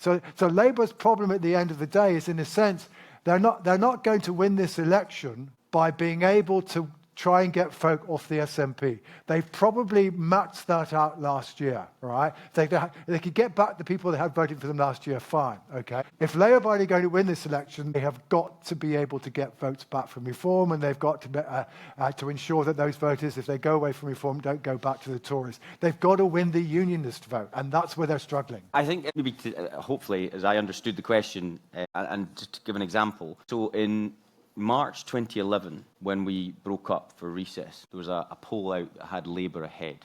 So Labour's problem at the end of the day is, in a sense, they're not going to win this election by being able to try and get folk off the SNP. They probably maxed that out last year, right? They could get back the people that had voted for them last year, fine, okay? If Labour are going to win this election, they have got to be able to get votes back from Reform, and they've got to ensure that those voters, if they go away from Reform, don't go back to the Tories. They've got to win the unionist vote, and that's where they're struggling. I think maybe, hopefully, as I understood the question, and just to give an example, so in March 2011, when we broke up for recess, there was a poll out that had Labour ahead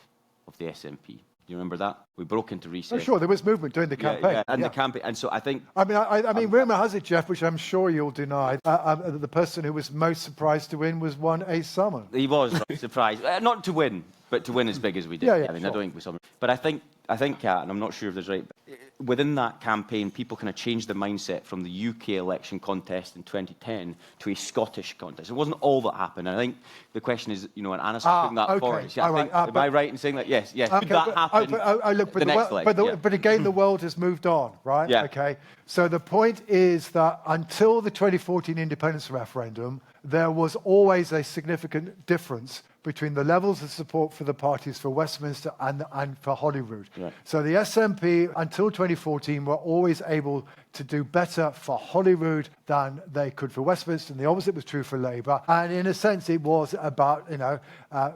of the SNP. Do you remember that? We broke into recess. Oh, sure, there was movement during the campaign. The campaign, and so I think. I mean, rumour has it, Jeff, which I'm sure you'll deny. The person who was most surprised to win was one A. Salmon. He was surprised, not to win, but to win as big as we did. Yeah, I mean, sure. I don't think we saw. But I think, and I'm not sure if there's right. Within that campaign, people kind of changed their mindset from the UK election contest in 2010 to a Scottish contest. It wasn't all that happened. And I think the question is, and Anna's putting that forward. Yeah, am I right in saying that? Yes. Could that happen but again, the world has moved on, right? Yeah. Okay. So the point is that until the 2014 independence referendum, there was always a significant difference between the levels of support for the parties for Westminster and for Holyrood. Yeah. So the SNP, until 2014, were always able to do better for Holyrood than they could for Westminster, and the opposite was true for Labour. And in a sense, it was about,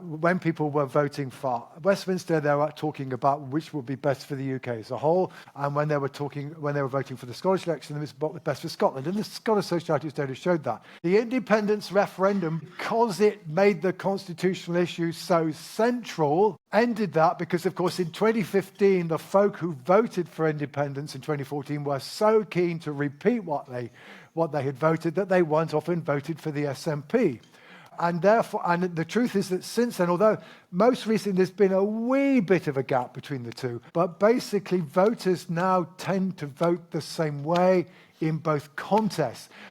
when people were voting for Westminster, they were talking about which would be best for the UK as a whole, and when they were voting for the Scottish election, it was what was best for Scotland. And the Scottish Socialities data showed that. The independence referendum, because it made the constitutional issue so central, ended that because, of course, in 2015, the folk who voted for independence in 2014 were so keen to repeat what they had voted that they went off and voted for the SNP. And therefore, and the truth is that since then, although most recently there's been a wee bit of a gap between the two, but basically voters now tend to vote the same way in both contests.